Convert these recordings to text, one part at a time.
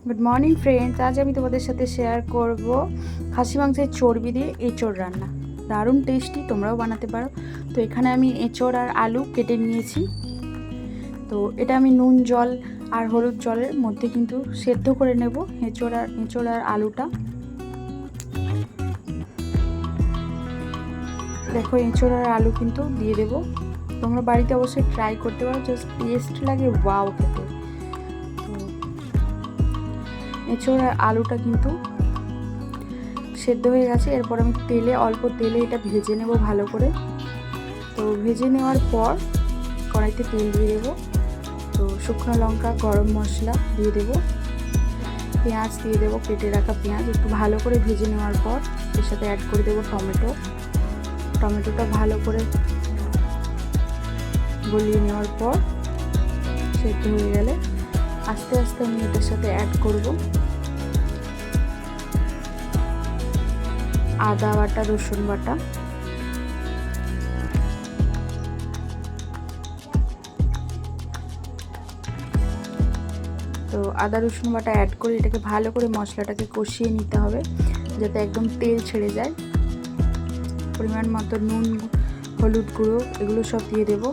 Good morning friends, আজ আমি তোমাদের সাথে শেয়ার করব খাসি মাংসের চর্বি দিয়ে এঁচোড় রান্না। দারুণ টেস্টি, তোমরাও বানাতে পারো। তো এখানে আমি এঁচোড় আর আলু কেটে নিয়েছি। তো এটা আমি নুন জল আর হলুদ জলের মধ্যে কিন্তু সেদ্ধ করে নেব এঁচোড় আর আলুটা। দেখো, এঁচোড় আর আলু কিন্তু দিয়ে দেবো। তোমরা বাড়িতে অবশ্যই ট্রাই করতে পারো, জাস্ট টেস্ট লাগে ওয়াও খেতে। এঁচোড় আর আলুটা কিন্তু সেদ্ধ হয়ে গেছে। এরপর আমি অল্প তেলে এটা ভেজে নেব ভালো করে। তো ভেজে নেওয়ার পর কড়াইতে তেল দিয়ে দেবো। তো শুকনো লঙ্কা, গরম মশলা দিয়ে দেবো, পেঁয়াজ দিয়ে দেবো, কেটে রাখা পেঁয়াজ একটু ভালো করে ভেজে নেওয়ার পর এর সাথে অ্যাড করে দেবো টমেটোটা ভালো করে গলিয়ে নেওয়ার পর সেদ্ধ হয়ে গেলে আস্তে আস্তে আমি এটার সাথে অ্যাড করব আদা বাটা, রসুন বাটা। তো আদা রসুন বাটা অ্যাড করে এটাকে ভালো করে মশলাটাকে কষিয়ে নিতে হবে যাতে একদম তেল ছেড়ে যায়। পরিমাণ মতো নুন, হলুদ গুঁড়ো এগুলো সব দিয়ে দেবো।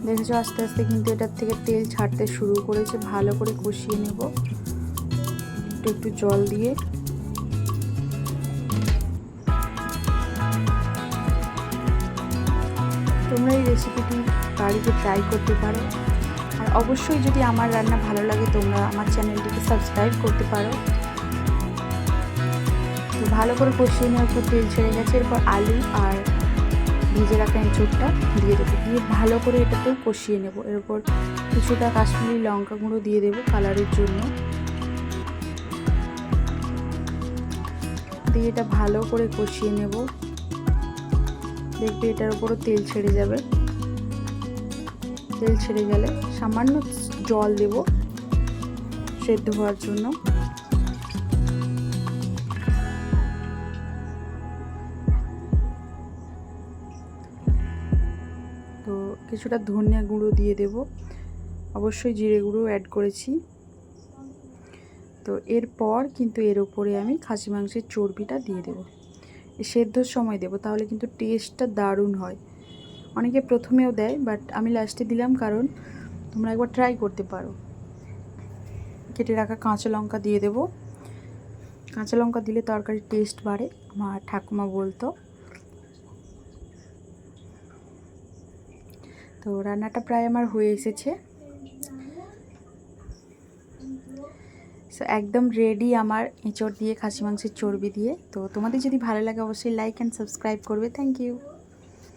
দেখেছো, আস্তে আস্তে কিন্তু এটার থেকে তেল ছাড়তে শুরু করেছে। ভালো করে কষিয়ে নেব একটু জল দিয়ে। তোমরা এই রেসিপিটি বাড়িতে ট্রাই করতে পারো। আর অবশ্যই যদি আমার রান্না ভালো লাগে তোমরা আমার চ্যানেলটিকে সাবস্ক্রাইব করতে পারো। তো ভালো করে কষিয়ে নেওয়ার পর তেল ছেড়ে গেছে। এরপর আলু আর ভেজে রাখা এঁচোড়টা দিয়ে দেবো, দিয়ে ভালো করে এটাতেও কষিয়ে নেব। এরপর কিছুটা কাশ্মীরি লঙ্কা গুঁড়ো দিয়ে দেবো কালারের জন্য। দিয়ে এটা ভালো করে কষিয়ে নেব। দেখবে এটার উপরও তেল ছেড়ে যাবে। তেল ছেড়ে গেলে সামান্য জল দেব সেদ্ধ হওয়ার জন্য। তো কিছুটা ধনিয়া গুঁড়ো দিয়ে দেব, অবশ্যই জিরে গুঁড়ো অ্যাড করেছি। তো এরপর কিন্তু এর উপরে আমি খাসি মাংসের চর্বিটা দিয়ে দেব। সেদ্ধর সময় দেব, তাহলে কিন্তু টেস্টটা দারুণ হয়। অনেকে প্রথমেও দেয়, বাট আমি লাস্টে দিলাম কারণ তোমরা একবার ট্রাই করতে পারো। কেটে রাখা কাঁচা লঙ্কা দিয়ে দেব। কাঁচা লঙ্কা দিলে তরকারির টেস্ট বাড়ে, আমার ঠাকুমা বলতো। তো রান্নাটা প্রায় আমার হয়ে এসেছে। সো একদম রেডি আমার এঁচোড় দিয়ে খাসি মাংসের চর্বি দিয়ে। তো তোমাদের যদি ভালো লাগে অবশ্যই লাইক অ্যান্ড সাবস্ক্রাইব করবে। Thank you.